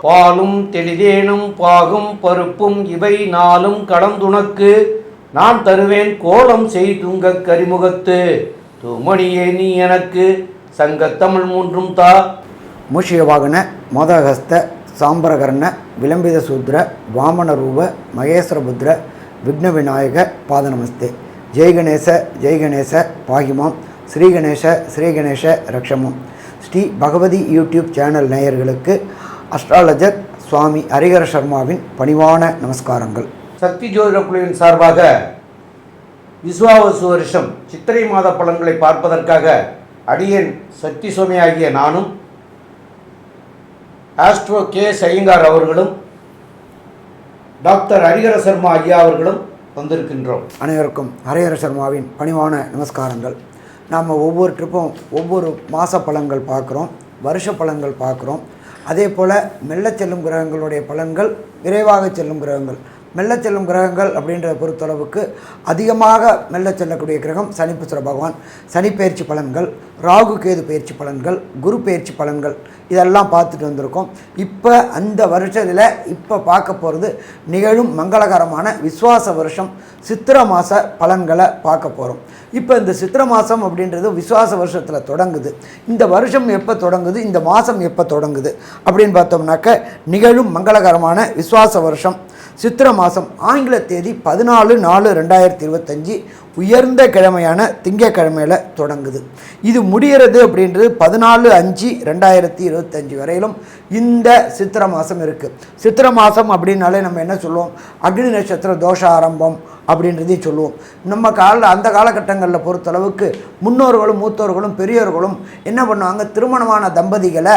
பாலும் தெளிதேனும் பாகும் பருப்பும் இவை நாளும் கலந்துனக்கு நான் தருவேன் கோலம் செய்துங்க கரிமுகத்து தூமணியே நீ எனக்கு சங்கத்தமிழ் மூன்றும் தா. மூஷிகவாகன மோதகஸ்த சாம்பரகர்ண விளம்பித சூத்ர வாமன ரூப மகேஸ்வரபுத்ர விக்ன விநாயக பாதநமஸ்தே. ஜெய்கணேச பாகிமாம் ஸ்ரீகணேச ரக்ஷமம். ஸ்ரீ பகவதி யூடியூப் சேனல் நேயர்களுக்கு அஸ்ட்ராலஜர் சுவாமி ஹரிஹர சர்மாவின் பணிவான நமஸ்காரங்கள். சக்தி ஜோதிட குழுவின் சார்பாக விசுவாவசு வருஷம் சித்திரை மாத பலன்களை பார்ப்பதற்காக அடியேன் சக்தி சுவாமி ஆகிய நானும் ஆஸ்ட்ரோ கே ஐயங்கார் அவர்களும் டாக்டர் ஹரிஹர சர்மா ஐயா அவர்களும் வந்திருக்கின்றோம். அனைவருக்கும் ஹரிஹர சர்மாவின் பணிவான நமஸ்காரங்கள். நாம் ஒவ்வொரு ட்ரிப்பும் ஒவ்வொரு மாத பலன்கள் பார்க்குறோம், வருஷ பலன்கள் பார்க்குறோம். அதே போல் மெல்ல செல்லும் கிரகங்களுடைய பலன்கள், விரைவாக செல்லும் கிரகங்கள். மெல்ல செல்லும் கிரகங்கள் அப்படின்றத பொறுத்தளவுக்கு அதிகமாக மெல்ல செல்லக்கூடிய கிரகம் சனிப்புத்திர பகவான். சனி பயிற்சி பலன்கள், ராகு கேது பயிற்சி பலன்கள், குரு பயிற்சி பலன்கள் இதெல்லாம் பார்த்துட்டு வந்திருக்கோம். இப்போ அந்த வருஷத்தில் இப்போ பார்க்க போகிறது நிகழும் மங்களகரமான விஸ்வாச வருஷம் சித்திர மாத பலன்களை பார்க்க போகிறோம். இப்போ இந்த சித்திர மாதம் அப்படின்றது விஸ்வாச வருஷத்தில் தொடங்குது. இந்த வருஷம் எப்போ தொடங்குது, இந்த மாதம் எப்போ தொடங்குது அப்படின்னு பார்த்தோம்னாக்க நிகழும் மங்களகரமான விஸ்வாச வருஷம் சித்திர மாதம் ஆங்கில தேதி 14/4/2025 உயர்ந்த கிழமையான திங்கக்கிழமையில் தொடங்குது. இது முடிகிறது அப்படின்றது 14/5/2025 வரையிலும் இந்த சித்திர மாதம் இருக்குது. சித்திர மாதம் அப்படின்னாலே நம்ம என்ன சொல்லுவோம், அக்னி நட்சத்திர தோஷ ஆரம்பம் அப்படின்றதையும் சொல்லுவோம். நம்ம அந்த காலகட்டங்களில் பொறுத்தளவுக்கு முன்னோர்களும் மூத்தோர்களும் பெரியோர்களும் என்ன பண்ணுவாங்க, திருமணமான தம்பதிகளை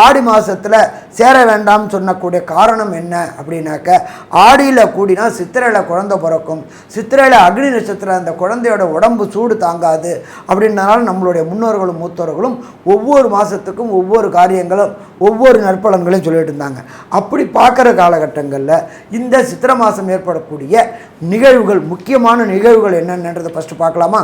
ஆடி மாதத்தில் சேர வேண்டாம்னு சொன்னக்கூடிய காரணம் என்ன அப்படின்னாக்க, ஆடியில் கூடினா சித்திரையில் குழந்தை பிறக்கும், சித்திரையில் அக்னி நட்சத்திரம் அந்த குழந்தையோட உடம்பு சூடு தாங்காது அப்படின்றனால நம்மளுடைய முன்னோர்களும் மூத்தோர்களும் ஒவ்வொரு மாதத்துக்கும் ஒவ்வொரு காரியங்களும் ஒவ்வொரு நற்பலன்களையும் சொல்லிட்டு இருந்தாங்க. அப்படி பார்க்குற காலகட்டங்களில் இந்த சித்திர மாதம் ஏற்படக்கூடிய நிகழ்வுகள், முக்கியமான நிகழ்வுகள் என்னென்னன்றதை ஃபஸ்ட்டு பார்க்கலாமா?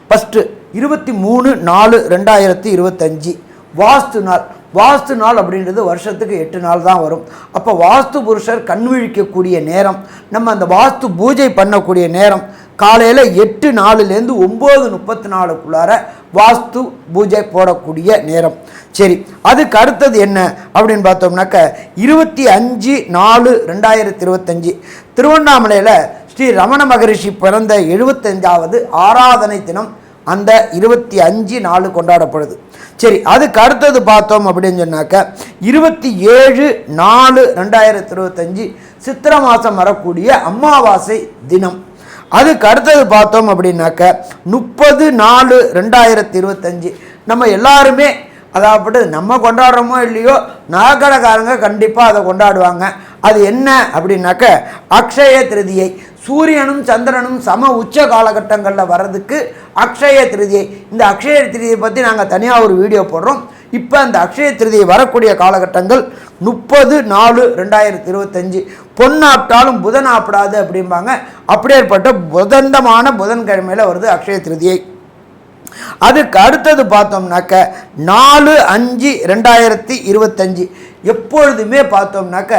ஃபஸ்ட்டு 23/4/2025 வாஸ்து நாள். வாஸ்து நாள் அப்படின்றது வருஷத்துக்கு 8 நாள் தான் வரும். அப்போ வாஸ்து புருஷர் கண் விழிக்கக்கூடிய நேரம், நம்ம அந்த வாஸ்து பூஜை பண்ணக்கூடிய நேரம் காலையில் 8:04லேருந்து 9:34க்குள்ளார வாஸ்து பூஜை போடக்கூடிய நேரம். சரி, அதுக்கு அடுத்தது என்ன அப்படின்னு பார்த்தோம்னாக்க 25/4/2025 திருவண்ணாமலையில் ஸ்ரீ ரமண மகரிஷி பிறந்த 75வது ஆராதனை தினம் அந்த 25/4 கொண்டாடப்படுது. சரி, அதுக்கு அடுத்தது பார்த்தோம் அப்படின்னு சொன்னாக்க 27/4/2025 சித்திர மாதம் வரக்கூடிய அமாவாசை தினம். அதுக்கு அடுத்தது பார்த்தோம் அப்படின்னாக்க 30/4/2025 நம்ம எல்லாருமே, அதாவது நம்ம கொண்டாடுறோமோ இல்லையோ நகைக்கடைக்காரங்க கண்டிப்பாக அதை கொண்டாடுவாங்க. அது என்ன அப்படின்னாக்க அக்ஷய திருதியை. சூரியனும் சந்திரனும் சம உச்ச காலகட்டங்களில் வர்றதுக்கு அக்ஷய திருதியை. இந்த அக்ஷய திருதியை பற்றி நாங்கள் தனியாக ஒரு வீடியோ போடுறோம். இப்போ அந்த அக்ஷய திருதியை வரக்கூடிய காலகட்டங்கள் 30/4/2025. பொன்னாப்டாலும் புதன் ஆப்பிடாது அப்படிம்பாங்க. அப்படியேற்பட்ட புதந்தமான புதன்கிழமையில் வருது அக்ஷய திருதியை. அதுக்கு அடுத்தது பார்த்தோம்னாக்க 4/5/2025 எப்பொழுதுமே பார்த்தோம்னாக்க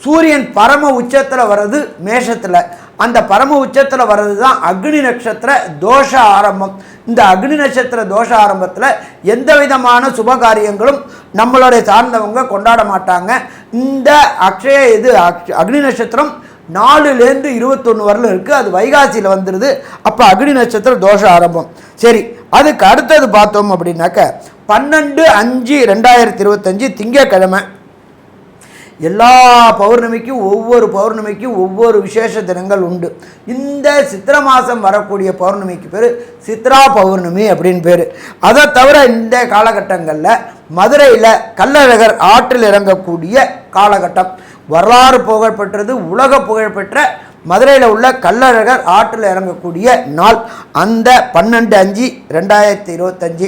சூரியன் பரம உச்சத்தில் வர்றது மேஷத்தில். அந்த பரம உச்சத்தில் வர்றது தான் அக்னி நட்சத்திர தோஷ ஆரம்பம். இந்த அக்னி நட்சத்திர தோஷ ஆரம்பத்தில் எந்த விதமான சுபகாரியங்களும் நம்மளுடைய சார்ந்தவங்க கொண்டாட மாட்டாங்க. இந்த அக்னி நட்சத்திரம் 4லேருந்து 21 வரலும் இருக்குது. அது வைகாசியில் வந்துடுது. அப்போ அக்னி நட்சத்திர தோஷ ஆரம்பம். சரி, அதுக்கு அடுத்தது பார்த்தோம் அப்படின்னாக்க 12/5/2025 திங்கக்கிழமை. எல்லா பௌர்ணமிக்கும் ஒவ்வொரு விசேஷ தினங்கள் உண்டு. இந்த சித்திர மாதம் வரக்கூடிய பௌர்ணமிக்கு பேர் சித்ரா பௌர்ணமி அப்படின்னு பேர். அதை தவிர இந்த காலகட்டங்களில் மதுரையில் கள்ளழகர் ஆற்றில் இறங்கக்கூடிய காலகட்டம். வரலாறு புகழ்பெற்றது, உலக புகழ்பெற்ற மதுரையில் உள்ள கள்ளழகர் ஆற்றில் இறங்கக்கூடிய நாள் அந்த 12/5/2025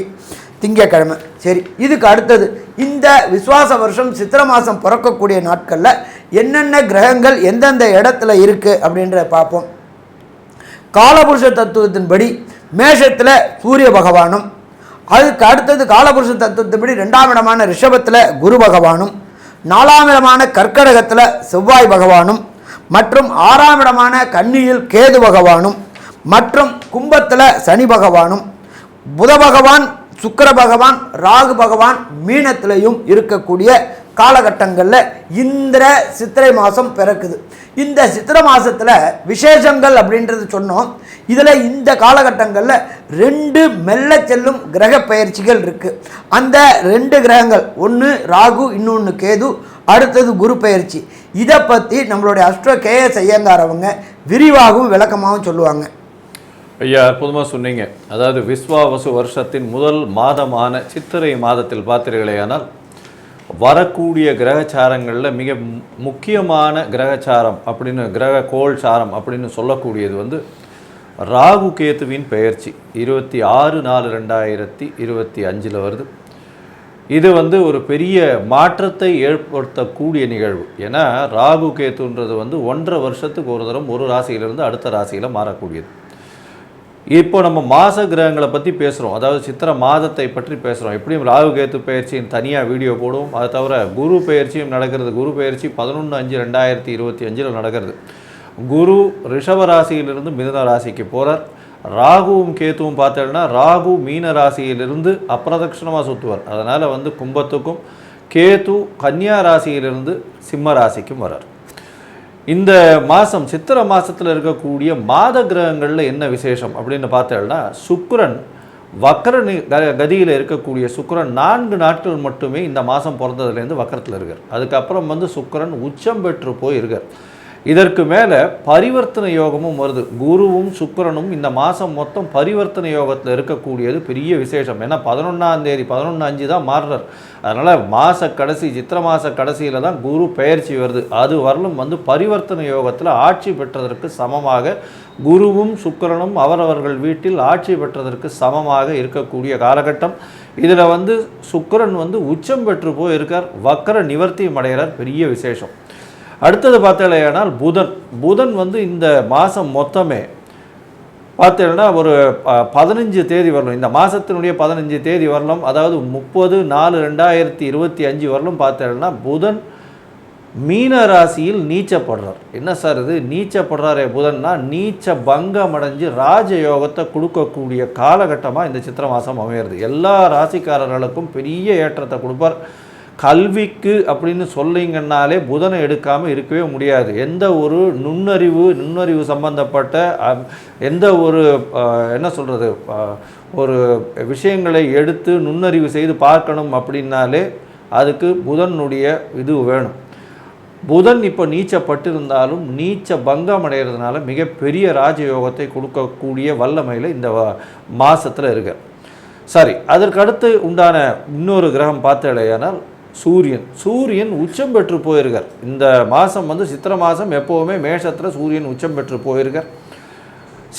திங்கக்கிழமை. சரி, இதுக்கு அடுத்தது இந்த விஸ்வாச வருஷம் சித்திர மாதம் பிறக்கக்கூடிய நாட்களில் என்னென்ன கிரகங்கள் எந்தெந்த இடத்துல இருக்குது அப்படின்றத பார்ப்போம். காலபுருஷ தத்துவத்தின்படி மேஷத்தில் சூரிய பகவானும், அதுக்கு அடுத்தது காலபுருஷ தத்துவத்தின்படி 2ஆம் இடமான ரிஷபத்தில் குரு பகவானும், 4ஆம் இடமான கர்க்கடகத்தில் செவ்வாய் பகவானும் மற்றும் 6ஆம் இடமான கன்னியில் கேது பகவானும் மற்றும் கும்பத்தில் சனி பகவானும் புத பகவான் சுக்கிர பகவான் ராகு பகவான் மீனத்திலையும் இருக்கக்கூடிய காலகட்டங்களில் இந்த சித்திரை மாதம் பிறக்குது. இந்த சித்திரை மாதத்தில் விசேஷங்கள் அப்படின்றது சொன்னோம். இதில் இந்த காலகட்டங்களில் 2 மெல்ல செல்லும் கிரக பயிற்சிகள் இருக்குது. அந்த 2 கிரகங்கள், ஒன்று ராகு, இன்னொன்று கேது, அடுத்தது குரு பயிற்சி. இதை பற்றி நம்மளுடைய அஸ்ட்ரோ KS ஐயங்கார் அவங்க விரிவாகவும் விளக்கமாகவும் சொல்லுவாங்க. ஐயா, அற்புதமாக சொன்னீங்க. அதாவது விஸ்வாவசு வருஷத்தின் முதல் மாதமான சித்திரை மாதத்தில் பார்த்தீர்களேயானால் வரக்கூடிய கிரகச்சாரங்களில் மிக முக்கியமான கிரகச்சாரம் அப்படின்னு கிரக கோள் சாரம் அப்படின்னு சொல்லக்கூடியது வந்து ராகு கேத்துவின் பெயர்ச்சி 26/4/2025 வருது. இது வந்து ஒரு பெரிய மாற்றத்தை ஏற்படுத்தக்கூடிய நிகழ்வு. ஏன்னா ராகு கேத்துன்றது வந்து 1.5 வருஷத்துக்கு ஒரு தரம் ஒரு ராசியிலிருந்து அடுத்த ராசியில் மாறக்கூடியது. இப்போ நம்ம மாத கிரகங்களை பற்றி பேசுகிறோம், அதாவது சித்திரை மாதத்தை பற்றி பேசுகிறோம். எப்படியும் ராகு கேத்து பயிற்சியின் தனியாக வீடியோ போடுவோம். அதை தவிர குரு பயிற்சியும் நடக்கிறது. குரு பயிற்சி 11/5/2025 நடக்கிறது. குரு ரிஷப ராசியிலிருந்து மிதுன ராசிக்கு போகிறார். ராகுவும் கேத்துவும் பார்த்தோம்னா ராகு மீன ராசியிலிருந்து அப்பிரதட்சணமாக சுற்றுவார். அதனால் வந்து கும்பத்துக்கும், கேத்து கன்னியா ராசியிலிருந்து சிம்ம ராசிக்கும் வரார். இந்த மாதம் சித்திரை மாதத்தில் இருக்கக்கூடிய மாத கிரகங்களில் என்ன விசேஷம் அப்படின்னு பார்த்தோம்னா சுக்கிரன் வக்கர கதியில் இருக்கக்கூடிய சுக்கிரன் 4 நாட்கள் மட்டுமே இந்த மாதம் பிறந்ததுலேருந்து வக்கரத்தில் இருக்கார். அதுக்கப்புறம் வந்து சுக்கிரன் உச்சம் பெற்று போய் இருக்கார். இதற்கு மேலே பரிவர்த்தனை யோகமும் வருது. குருவும் சுக்கிரனும் இந்த மாதம் மொத்தம் பரிவர்த்தனை யோகத்தில் இருக்கக்கூடியது பெரிய விசேஷம். ஏன்னா 11ஆம் தேதி 11/5 தான் மாறுறார். அதனால் மாத கடைசி சித்திரை மாத கடைசியில் தான் குரு பெயர்ச்சி வருது. அது வரலும் வந்து பரிவர்த்தனை யோகத்தில் ஆட்சி பெற்றதற்கு சமமாக குருவும் சுக்கிரனும் அவரவர்கள் வீட்டில் ஆட்சி பெற்றதற்கு சமமாக இருக்கக்கூடிய காலகட்டம். இதில் வந்து சுக்கிரன் வந்து உச்சம் பெற்று போய் இருக்கார், வக்கர நிவர்த்தியும் அடைகிறார். பெரிய விசேஷம். அடுத்தது பார்த்தீங்கன்னா புதன் வந்து இந்த மாதம் மொத்தமே பார்த்தீங்கன்னா ஒரு 15 தேதி வரலும், இந்த மாதத்தினுடைய 15 தேதி வரலும், அதாவது 30/4/2025 வரலும் பார்த்தீங்கன்னா புதன் மீன ராசியில் நீச்சப்படுறார். என்ன சார் இது நீச்சப்படுறாரே புதன்னா, நீச்ச பங்கம் அடைஞ்சு ராஜயோகத்தை கொடுக்கக்கூடிய காலகட்டமாக இந்த சித்திரை மாதம் அமையிறது. எல்லா ராசிக்காரர்களுக்கும் பெரிய ஏற்றத்தை கொடுப்பார். கல்விக்கு அப்படின்னு சொல்லிங்கன்னாலே புதனை எடுக்காமல் இருக்கவே முடியாது. எந்த ஒரு நுண்ணறிவு சம்பந்தப்பட்ட எந்த ஒரு என்ன சொல்கிறது ஒரு விஷயங்களை எடுத்து நுண்ணறிவு செய்து பார்க்கணும் அப்படின்னாலே அதுக்கு புதனுடைய இது வேணும். புதன் இப்போ நீச்சப்பட்டிருந்தாலும் நீச்ச பங்கம் அடைகிறதுனால மிகப்பெரிய ராஜயோகத்தை கொடுக்கக்கூடிய வல்லமையில் இந்த மாதத்தில் இருக்க. சரி, அதற்கு அடுத்து உண்டான இன்னொரு கிரகம் பார்த்தேனால் சூரியன் உச்சம் பெற்று போயிருக்கார். இந்த மாதம் வந்து சித்திரை மாதம் எப்போவுமே மேஷத்தில் சூரியன் உச்சம் பெற்று போயிருக்கார்.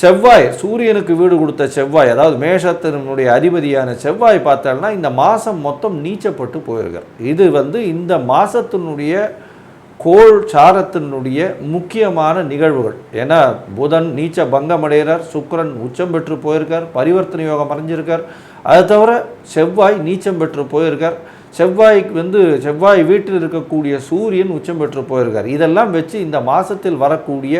செவ்வாய், சூரியனுக்கு வீடு கொடுத்த செவ்வாய், அதாவது மேஷத்தினுடைய அதிபதியான செவ்வாய் பார்த்தோம்னா இந்த மாதம் மொத்தம் நீச்சப்பட்டு போயிருக்கார். இது வந்து இந்த மாதத்தினுடைய கோள் சாரத்தினுடைய முக்கியமான நிகழ்வுகள். ஏன்னா புதன் நீச்ச பங்கம் அடைகிறார், சுக்கிரன் உச்சம் பெற்று போயிருக்கார், பரிவர்த்தனை யோகம் அடைஞ்சிருக்கார். அதை தவிர செவ்வாய் நீச்சம் பெற்று போயிருக்கார். செவ்வாய் வீட்டில் இருக்கக்கூடிய சூரியன் உச்சம் பெற்று போயிருக்கார். இதெல்லாம் வச்சு இந்த மாதத்தில் வரக்கூடிய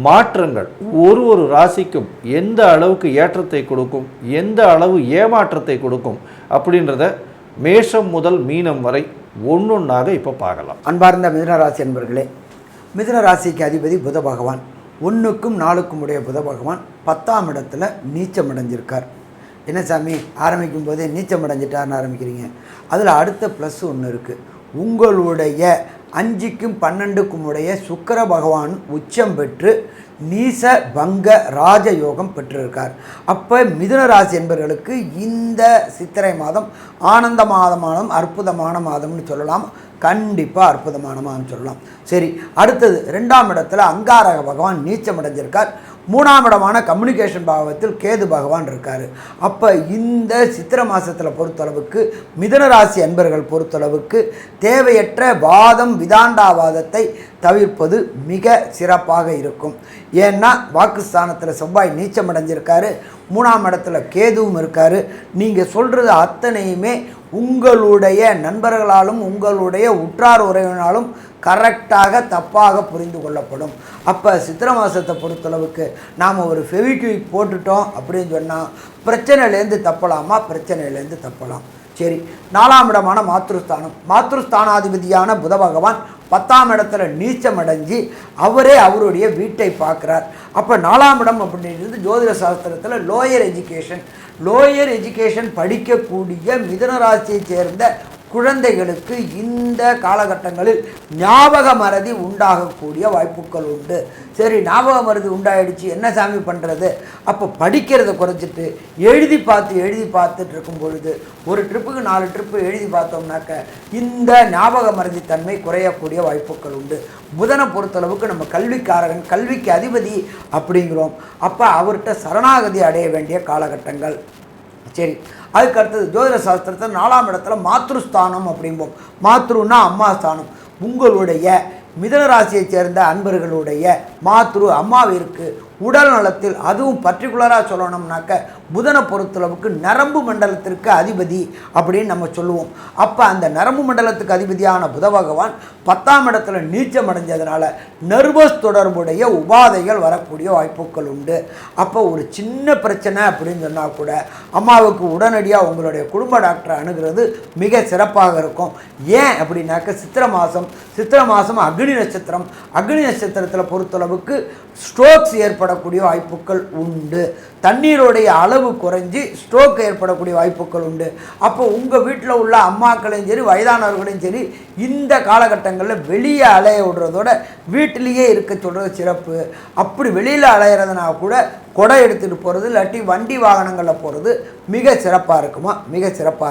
மாற்றங்கள் ஒரு ராசிக்கும் எந்த அளவுக்கு ஏற்றத்தை கொடுக்கும், எந்த அளவு ஏமாற்றத்தை கொடுக்கும் அப்படின்றத மேஷம் முதல் மீனம் வரை ஒன்றொன்றாக இப்போ பார்க்கலாம். அன்பார்ந்த மிதுன ராசி அன்பர்களே, மிதுன ராசிக்கு அதிபதி புத பகவான். 1க்கும் 4க்கும் உடைய புத பகவான் 10ஆம் இடத்துல நீச்சம் அடைஞ்சிருக்கார். என்ன சாமி ஆரம்பிக்கும் போதே நீச்சம் அடைஞ்சிட்டார்னு ஆரம்பிக்கிறீங்க? அதில் அடுத்த ப்ளஸ் ஒன்று இருக்குது. உங்களுடைய 5க்கும் 12க்கும் உடைய சுக்கிர பகவான் உச்சம் பெற்று நீச பங்க ராஜயோகம் பெற்றிருக்கார். அப்போ மிதுன ராசி என்பவர்களுக்கு இந்த சித்திரை மாதம் ஆனந்த மாதமானம், அற்புதமான மாதம்னு சொல்லலாம். கண்டிப்பாக அற்புதமான மாதம் சொல்லலாம். சரி, அடுத்தது 2ஆம் இடத்துல அங்காரக பகவான் நீச்சம் அடைஞ்சிருக்கார். 3ஆம் இடமான கம்யூனிகேஷன் பாவத்தில் கேது பகவான் இருக்கார். அப்போ இந்த சித்திரை மாதத்தில் பொறுத்தளவுக்கு மிதுன ராசி அன்பர்கள் பொறுத்தளவுக்கு தேவையற்ற வாதம் விதாண்டாவாதத்தை தவிர்ப்பது மிக சிறப்பாக இருக்கும். ஏன்னா வாக்குஸ்தானத்தில் செவ்வாய் நீச்சம் அடைஞ்சிருக்காரு, 3ஆம் இடத்துல கேதுவும் இருக்கார். நீங்கள் சொல்கிறது அத்தனையுமே உங்களுடைய நண்பர்களாலும் உங்களுடைய உற்றார் உறவினாலும் கரெக்டாக தப்பாக புரிந்து கொள்ளப்படும். அப்போ சித்திரை மாதத்தை பொறுத்தளவுக்கு நாம் ஒரு ஃபெவிக்விக் போட்டுட்டோம் அப்படின்னு சொன்னால் பிரச்சனையிலேருந்து தப்பலாமா? பிரச்சனையிலேருந்து தப்பலாம். சரி, 4ஆம் இடமான மாத்ருஸ்தானம், மாத்ருஸ்தானாதிபதியான புத பகவான் 10ஆம் இடத்துல நீச்சம் அடைஞ்சி அவரே அவருடைய வீட்டை பார்க்குறார். அப்போ 4ஆம் இடம் அப்படின்றது ஜோதிட சாஸ்திரத்தில் லோயர் எஜுகேஷன் படிக்கக்கூடிய மிதுன ராசியை சேர்ந்த குழந்தைகளுக்கு இந்த காலகட்டங்களில் ஞாபக மறதி உண்டாகக்கூடிய வாய்ப்புகள் உண்டு. சரி, ஞாபக மறதி உண்டாயிடுச்சு, என்ன சாமி பண்ணுறது? அப்போ படிக்கிறத குறைச்சிட்டு எழுதி பார்த்துட்டு இருக்கும் பொழுது ஒரு ட்ரிப்புக்கு 4 ட்ரிப்பு எழுதி பார்த்தோம்னாக்க இந்த ஞாபக மறதி தன்மை குறையக்கூடிய வாய்ப்புகள் உண்டு. புதனை பொறுத்தளவுக்கு நம்ம கல்விக்காரகன், கல்விக்கு அதிபதி அப்படிங்கிறோம். அப்போ அவர்கிட்ட சரணாகதி அடைய வேண்டிய காலகட்டங்கள். சரி, அதுக்கு அடுத்தது ஜோதிட சாஸ்திரத்தில் 4ஆம் இடத்துல மாத்ருஸ்தானம் அப்படிம்போம். மாத்ருன்னா அம்மா ஸ்தானம். உங்களுடைய மிதுன ராசியைச் சேர்ந்த அன்பர்களுடைய அம்மாவிற்கு உடல் நலத்தில், அதுவும் பர்டிகுலராக சொல்லணும்னாக்க புதனை பொறுத்தளவுக்கு நரம்பு மண்டலத்திற்கு அதிபதி அப்படின்னு நம்ம சொல்லுவோம். அப்போ அந்த நரம்பு மண்டலத்துக்கு அதிபதியான புத பகவான் 10ஆம் இடத்துல நீச்சம் அடைஞ்சதுனால நர்வஸ் தொடர்புடைய உபாதைகள் வரக்கூடிய வாய்ப்புகள் உண்டு. அப்போ ஒரு சின்ன பிரச்சனை அப்படின்னு சொன்னால் கூட அம்மாவுக்கு உடனடியாக உங்களுடைய குடும்ப டாக்டரை அணுகிறது மிக சிறப்பாக இருக்கும். ஏன் அப்படின்னாக்க சித்திரை மாதம் அக்னி நட்சத்திரத்தில் பொறுத்தளவுக்கு ஸ்ட்ரோக்ஸ் ஏற்படக்கூடிய வாய்ப்புகள் உண்டு. தண்ணீருடைய அளவு குறைஞ்சி ஸ்ட்ரோக் ஏற்படக்கூடிய வாய்ப்புகள் உண்டு. அப்போ உங்கள் வீட்டில் உள்ள அம்மாக்களையும் சரி வயதானவர்களையும் சரி இந்த காலகட்டங்களில் வெளியே அலைய விடுறதோட வீட்டிலேயே இருக்க சொல்கிறது சிறப்பு. அப்படி வெளியில் அலையிறதுனா கூட கொடை எடுத்துகிட்டு போகிறது இல்லாட்டி வண்டி வாகனங்களில் போகிறது மிக சிறப்பாக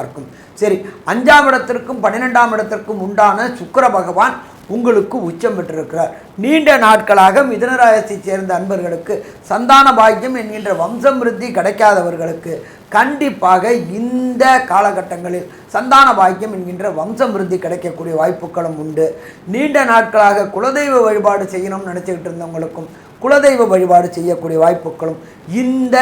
இருக்கும். சரி, 5ஆம் இடத்திற்கும் 12ஆம் இடத்திற்கும் உண்டான சுக்கிர பகவான் உங்களுக்கு உச்சம் பெற்றிருக்கிறார். நீண்ட நாட்களாக மிதுன ராசியைச் சேர்ந்த அன்பர்களுக்கு சந்தான பாக்கியம் என்கின்ற வம்சம் விருத்தி கிடைக்காதவர்களுக்கு கண்டிப்பாக இந்த காலகட்டங்களில் சந்தான பாக்கியம் என்கின்ற வம்சம் விருத்தி கிடைக்கக்கூடிய வாய்ப்புகளும் உண்டு. நீண்ட நாட்களாக குலதெய்வ வழிபாடு செய்யணும்னு நினச்சிக்கிட்டு இருந்தவங்களுக்கும் குலதெய்வ வழிபாடு செய்யக்கூடிய வாய்ப்புகளும் இந்த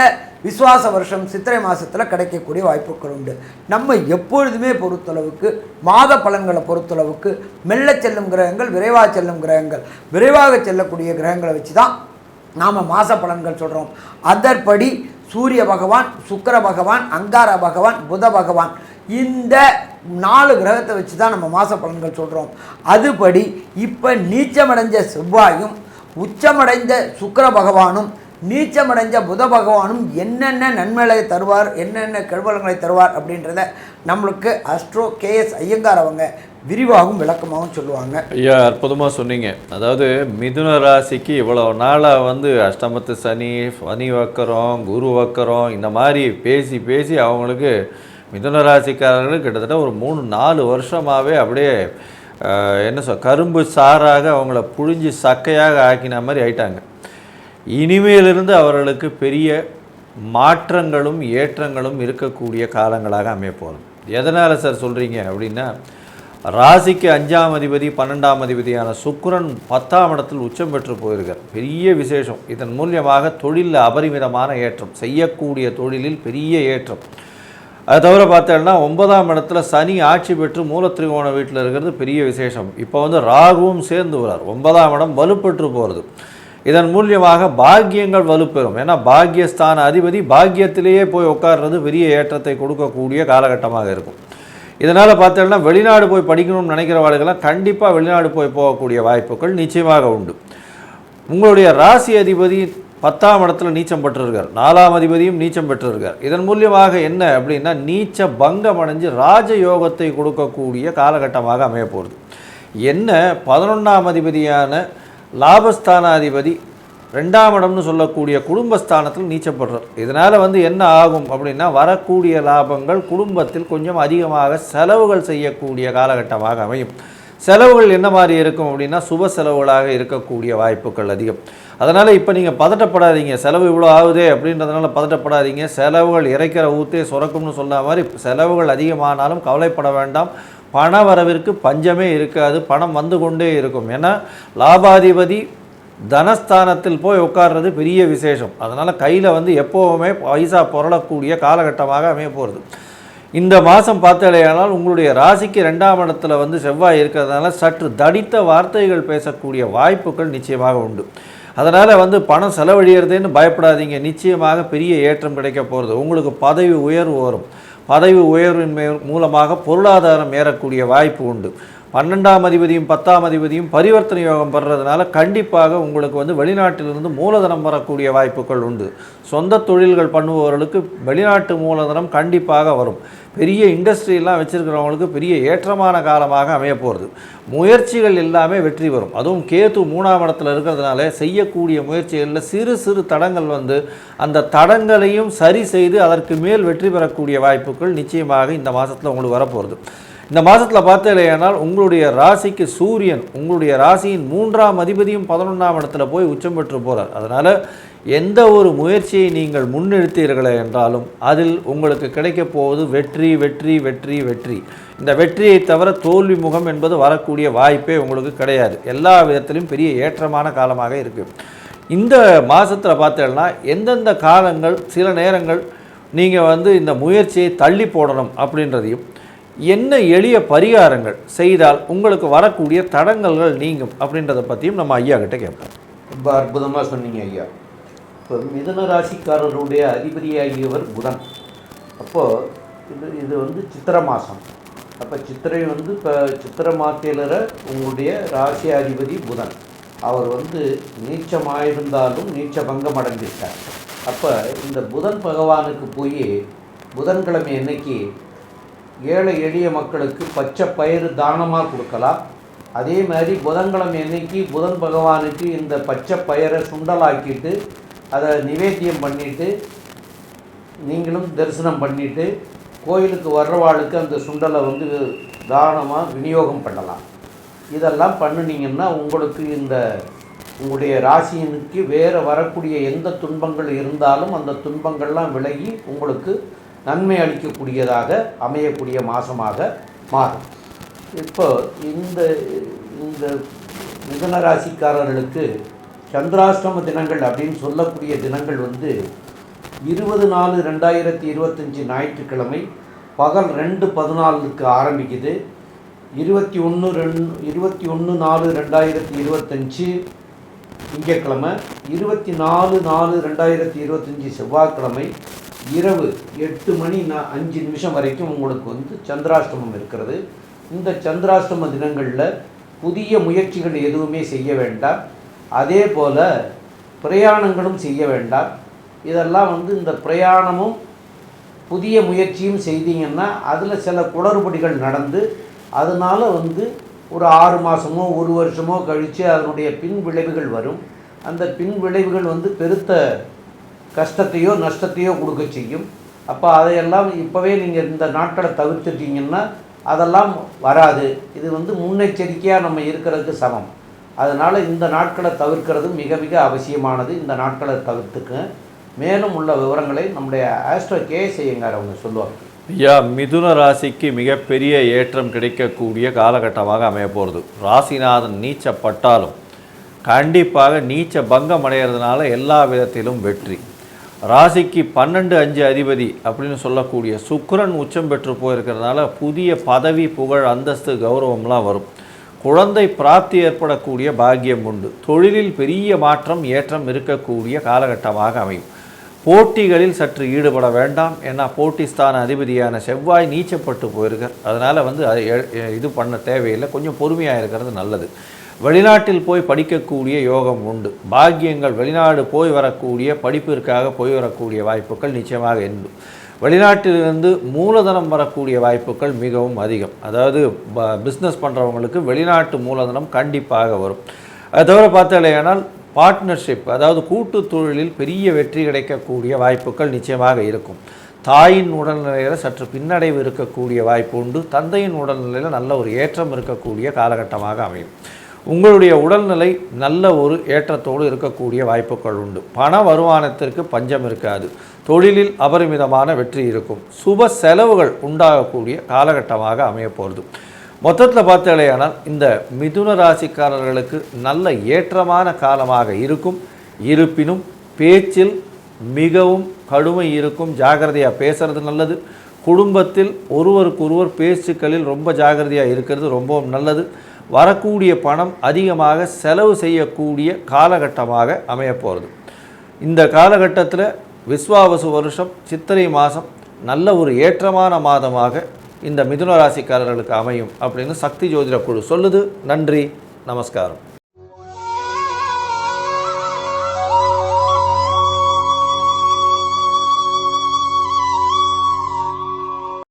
விஸ்வாச வருஷம் சித்திரை மாதத்தில் கிடைக்கக்கூடிய வாய்ப்புகள் உண்டு. நம்ம எப்பொழுதுமே பொறுத்தளவுக்கு மாத பலன்களை பொறுத்தளவுக்கு மெல்ல செல்லும் கிரகங்கள், விரைவாக செல்லும் கிரகங்கள், விரைவாக செல்லக்கூடிய கிரகங்களை வச்சு தான் நாம் மாத பலன்கள் சொல்கிறோம். அதற்படி சூரிய பகவான், சுக்கிர பகவான், அங்கார பகவான், புத பகவான் இந்த 4 கிரகத்தை வச்சு தான் நம்ம மாத பலன்கள் சொல்கிறோம். அதுபடி இப்போ நீச்சமடைஞ்ச செவ்வாயும் உச்சமடைந்த சுக்கிர பகவானும் நீச்சமடைஞ்ச புத பகவானும் என்னென்ன நன்மைகளை தருவார், என்னென்ன கெடுபலங்களை தருவார் அப்படின்றத நம்மளுக்கு அஸ்ட்ரோ KS ஐயங்கார் அவங்க விரிவாகவும் விளக்கமாகவும் சொல்லுவாங்க. ஐயா, அற்புதமாக சொன்னீங்க. அதாவது மிதுன ராசிக்கு இவ்வளோ நாளாக அஷ்டமத்து சனி வக்கரம், குரு வக்கரம் இந்த மாதிரி பேசி அவங்களுக்கு மிதுன ராசிக்காரர்களுக்கு கிட்டத்தட்ட ஒரு 3-4 வருஷமாகவே அப்படியே கரும்பு சாராக அவங்கள புழிஞ்சு சக்கையாக ஆக்கின மாதிரி ஆயிட்டாங்க. இனிமேலிருந்து அவர்களுக்கு பெரிய மாற்றங்களும் ஏற்றங்களும் இருக்கக்கூடிய காலங்களாக அமையப்போகும். எதனால் சார் சொல்கிறீங்க அப்படின்னா, ராசிக்கு 5ஆம் அதிபதி 12ஆம் அதிபதியான சுக்கிரன் 10ஆம் இடத்தில் உச்சம் பெற்று போயிருக்கார். பெரிய விசேஷம். இதன் மூலியமாக தொழிலில் அபரிமிதமான ஏற்றம், செய்யக்கூடிய தொழிலில் பெரிய ஏற்றம். அது தவிர பார்த்தோம்னா 9ஆம் இடத்துல சனி ஆட்சி பெற்று மூலத்திரிகோண வீட்டில் இருக்கிறது பெரிய விசேஷம். இப்போ ராகுவும் சேர்ந்து வரார். 9ஆம் இடம் வலுப்பெற்று போகிறது. இதன் மூலியமாக பாக்கியங்கள் வலுப்பெறும். ஏன்னா பாக்கியஸ்தான அதிபதி பாக்கியத்திலேயே போய் உட்கார்றது பெரிய ஏற்றத்தை கொடுக்கக்கூடிய காலகட்டமாக இருக்கும். இதனால் பார்த்தோம்னா வெளிநாடு போய் படிக்கணும்னு நினைக்கிறவர்களுக்கெல்லாம் கண்டிப்பாக வெளிநாடு போகக்கூடிய வாய்ப்புகள் நிச்சயமாக உண்டு. உங்களுடைய ராசி அதிபதி 10ஆம் இடத்துல நீச்சம் பெற்றிருக்கார், 4ஆம் அதிபதியும் நீச்சம் பெற்றிருக்கார். இதன் மூலியமாக என்ன அப்படின்னா, நீச்ச பங்கம் அடைஞ்சு ராஜயோகத்தை கொடுக்கக்கூடிய காலகட்டமாக அமைய போகிறது. என்ன 11ஆம் அதிபதியான லாபஸ்தானாதிபதி 2ஆம் இடம்னு சொல்லக்கூடிய குடும்பஸ்தானத்தில் நீச்சப்படுறார். இதனால் என்ன ஆகும் அப்படின்னா, வரக்கூடிய லாபங்கள் குடும்பத்தில் கொஞ்சம் அதிகமாக செலவுகள் செய்யக்கூடிய காலகட்டமாக அமையும். செலவுகள் என்ன மாதிரி இருக்கும் அப்படின்னா, சுப செலவுகளாக இருக்கக்கூடிய வாய்ப்புகள் அதிகம். அதனால் இப்போ நீங்கள் பதட்டப்படாதீங்க, செலவு இவ்வளோ ஆகுதே அப்படின்றதுனால பதட்டப்படாதீங்க. செலவுகள் இறைக்கிற ஊற்றே சுரக்கும்னு சொன்ன மாதிரி செலவுகள் அதிகமானாலும் கவலைப்பட வேண்டாம். பண வரவிற்கு பஞ்சமே இருக்காது, பணம் வந்து கொண்டே இருக்கும். ஏன்னா லாபாதிபதி தனஸ்தானத்தில் போய் உட்கார்றது பெரிய விசேஷம். அதனால் கையில் வந்து எப்போவுமே பைசா புரளக்கூடிய காலகட்டமாக அமைய போகிறது. இந்த மாதம் பார்த்தாலேயானால் உங்களுடைய ராசிக்கு 2ஆம் இடத்துல வந்து செவ்வாய் இருக்கிறதுனால சற்று தடித்த வார்த்தைகள் பேசக்கூடிய வாய்ப்புகள் நிச்சயமாக உண்டு. அதனால் வந்து பணம் செலவழிகிறதுன்னு பயப்படாதீங்க. நிச்சயமாக பெரிய ஏற்றம் கிடைக்க போகிறது. உங்களுக்கு பதவி உயர்வு வரும். பதவி உயர்வின் மூலமாக பொருளாதாரம் ஏறக்கூடிய வாய்ப்பு உண்டு. 12ஆம் அதிபதியும் 10ஆம் அதிபதியும் பரிவர்த்தனை யோகம் பெறுறதுனால கண்டிப்பாக உங்களுக்கு வந்து வெளிநாட்டிலிருந்து மூலதனம் வரக்கூடிய வாய்ப்புகள் உண்டு. சொந்த தொழில்கள் பண்ணுபவர்களுக்கு வெளிநாட்டு மூலதனம் கண்டிப்பாக வரும். பெரிய இண்டஸ்ட்ரியெல்லாம் வச்சுருக்கிறவங்களுக்கு பெரிய ஏற்றமான காலமாக அமைய போகிறது. முயற்சிகள் எல்லாமே வெற்றி வரும். அதுவும் கேது 3ஆம் இடத்துல இருக்கிறதுனால செய்யக்கூடிய முயற்சிகளில் சிறு சிறு தடங்கள் வந்து அந்த தடங்களையும் சரி செய்து அதற்கு மேல் வெற்றி பெறக்கூடிய வாய்ப்புகள் நிச்சயமாக இந்த மாதத்தில் உங்களுக்கு வரப்போகிறது. இந்த மாதத்தில் பார்த்தீங்கன்னா உங்களுடைய ராசிக்கு சூரியன் உங்களுடைய ராசியின் 3ஆம் அதிபதியும் 11ஆம் இடத்துல போய் உச்சம் பெற்று போகிறார். அதனால் எந்த ஒரு முயற்சியை நீங்கள் முன்னெடுத்தீர்களே என்றாலும் அதில் உங்களுக்கு கிடைக்கப் போவது வெற்றி வெற்றி வெற்றி வெற்றி. இந்த வெற்றியை தவிர தோல்வி முகம் என்பது வரக்கூடிய வாய்ப்பே உங்களுக்கு கிடையாது. எல்லா விதத்திலும் பெரிய ஏற்றமான காலமாக இருக்குது. இந்த மாதத்தில் பார்த்தீங்கன்னா எந்தெந்த காலங்கள் சில நேரங்கள் நீங்கள் வந்து இந்த முயற்சியை தள்ளி போடணும் அப்படின்றதையும் என்ன எளிய பரிகாரங்கள் செய்தால் உங்களுக்கு வரக்கூடிய தடங்கல்கள் நீங்கும் அப்படின்றத பற்றியும் நம்ம ஐயா கிட்ட கேட்போம். ரொம்ப அற்புதமாக சொன்னீங்க ஐயா. இப்போ மிதுன ராசிக்காரருடைய அதிபதியாகியவர் புதன். அப்போது இது வந்து சித்திரை மாதம். அப்போ சித்திரை வந்து இப்போ சித்திரை மாதத்தில் உங்களுடைய ராசி அதிபதி புதன். அவர் வந்து நீச்சமாயிருந்தாலும் நீச்ச பங்கம் அடைஞ்சிட்டார். அப்போ இந்த புதன் பகவானுக்கு போய் புதன்கிழமை அன்னைக்கு ஏழை எளிய மக்களுக்கு பச்சை பயிறு தானமாக கொடுக்கலாம். அதே மாதிரி புதன்கிழமை அன்னைக்கு புதன் பகவானுக்கு இந்த பச்சை பயிரை சுண்டலாக்கிட்டு அதை நிவேத்தியம் பண்ணிவிட்டு நீங்களும் தரிசனம் பண்ணிவிட்டு கோயிலுக்கு வர்றவாளுக்கு அந்த சுண்டலை வந்து தானமாக விநியோகம் பண்ணலாம். இதெல்லாம் பண்ணினீங்கன்னா உங்களுக்கு இந்த உங்களுடைய ராசியினுக்கு வேறு வரக்கூடிய எந்த துன்பங்கள் இருந்தாலும் அந்த துன்பங்கள்லாம் விலகி உங்களுக்கு நன்மை அளிக்கக்கூடியதாக அமையக்கூடிய மாதமாக மாறும். இப்போ இந்த இந்த மிதுன ராசிக்காரர்களுக்கு சந்திராஷ்டம தினங்கள் அப்படின்னு சொல்லக்கூடிய தினங்கள் வந்து 20/4/2025 ஞாயிற்றுக்கிழமை பகல் 2:14 ஆரம்பிக்குது. 21/4/2025 திங்கட்கிழமை, 24/4/2025 செவ்வாய்க்கிழமை இரவு 8:05 வரைக்கும் உங்களுக்கு வந்து சந்திராஷ்டமம் இருக்கிறது. இந்த சந்திராஷ்டம தினங்களில் புதிய முயற்சிகள் எதுவுமே செய்ய வேண்டாம். அதே போல் பிரயாணங்களும் செய்ய வேண்டாம். இதெல்லாம் வந்து இந்த பிரயாணமும் புதிய முயற்சியும் செய்தீங்கன்னா அதில் சில குளறுபடிகள் நடந்து அதனால் வந்து ஒரு 6 மாதமோ 1 வருஷமோ கழித்து அதனுடைய பின் விளைவுகள் வரும். அந்த பின் விளைவுகள் வந்து பெருத்த கஷ்டத்தையோ நஷ்டத்தையோ கொடுக்க செய்யும். அப்போ அதையெல்லாம் இப்போவே நீங்கள் இந்த நாட்களை தவிர்த்துட்டீங்கன்னா அதெல்லாம் வராது. இது வந்து முன்னெச்சரிக்கையாக நம்ம இருக்கிறதுக்கு சமம். அதனால் இந்த நாட்களை தவிர்க்கிறது மிக மிக அவசியமானது. இந்த நாட்களை தவிர்த்துக்க மேலும் உள்ள விவரங்களை நம்முடைய ஆஸ்ட்ரோ கேஎஸ் ஐயங்கார் அவங்க சொல்லுவாங்க. ஐயா, மிதுன ராசிக்கு மிகப்பெரிய ஏற்றம் கிடைக்கக்கூடிய காலகட்டமாக அமைய போகிறது. ராசிநாதன் நீச்சப்பட்டாலும் கண்டிப்பாக நீச்ச பங்கம் அடைகிறதுனால எல்லா விதத்திலும் வெற்றி. ராசிக்கு 12/5 அதிபதி அப்படின்னு சொல்லக்கூடிய சுக்கிரன் உச்சம் பெற்று போயிருக்கிறதுனால புதிய பதவி புகழ் அந்தஸ்து கௌரவம்லாம் வரும். குழந்தை பிராப்தி ஏற்படக்கூடிய பாக்கியம் உண்டு. தொழிலில் பெரிய மாற்றம் ஏற்றம் இருக்கக்கூடிய காலகட்டமாக அமையும். போட்டிகளில் சற்று ஈடுபட வேண்டாம். ஏன்னா போட்டி ஸ்தான அதிபதியான செவ்வாய் நீச்சப்பட்டு போயிருக்கார். அதனால் வந்து இது பண்ண தேவையில்லை. கொஞ்சம் பொறுமையாக இருக்கிறது நல்லது. வெளிநாட்டில் போய் படிக்கக்கூடிய யோகம் உண்டு. பாக்கியங்கள் வெளிநாடு போய் வரக்கூடிய படிப்பிற்காக போய் வரக்கூடிய வாய்ப்புகள் நிச்சயமாக உண்டு. வெளிநாட்டிலிருந்து மூலதனம் வரக்கூடிய வாய்ப்புகள் மிகவும் அதிகம். அதாவது பிஸ்னஸ் பண்ணுறவங்களுக்கு வெளிநாட்டு மூலதனம் கண்டிப்பாக வரும். அது தவிர பார்த்தாலேயானால் பார்ட்னர்ஷிப், அதாவது கூட்டு தொழிலில் பெரிய வெற்றி கிடைக்கக்கூடிய வாய்ப்புகள் நிச்சயமாக இருக்கும். தாயின் உடல்நிலையில் சற்று பின்னடைவு இருக்கக்கூடிய வாய்ப்பு உண்டு. தந்தையின் உடல்நிலையில் நல்ல ஒரு ஏற்றம் இருக்கக்கூடிய காலகட்டமாக அமையும். உங்களுடைய உடல்நிலை நல்ல ஒரு ஏற்றத்தோடு இருக்கக்கூடிய வாய்ப்புகள் உண்டு. பண வருமானத்திற்கு பஞ்சம் இருக்காது. தொழிலில் அபரிமிதமான வெற்றி இருக்கும். சுப செலவுகள் உண்டாகக்கூடிய காலகட்டமாக அமைய போகிறது. மொத்தத்தில் பார்த்தாலேயானால் இந்த மிதுன ராசிக்காரர்களுக்கு நல்ல ஏற்றமான காலமாக இருக்கும். இருப்பினும் பேச்சில் மிகவும் கடுமை இருக்கும். ஜாகிரதையாக பேசுறது நல்லது. குடும்பத்தில் ஒருவருக்கொருவர் பேச்சுக்களில் ரொம்ப ஜாகிரதையாக இருக்கிறது ரொம்பவும் நல்லது. வரக்கூடிய பணம் அதிகமாக செலவு செய்யக்கூடிய காலகட்டமாக அமையப்போகிறது. இந்த காலகட்டத்தில் விஸ்வாவசு வருஷம் சித்திரை மாதம் நல்ல ஒரு ஏற்றமான மாதமாக இந்த மிதுன ராசிக்காரர்களுக்கு அமையும் அப்படின்னு சக்தி ஜோதிட குழு சொல்லுது. நன்றி, நமஸ்காரம்.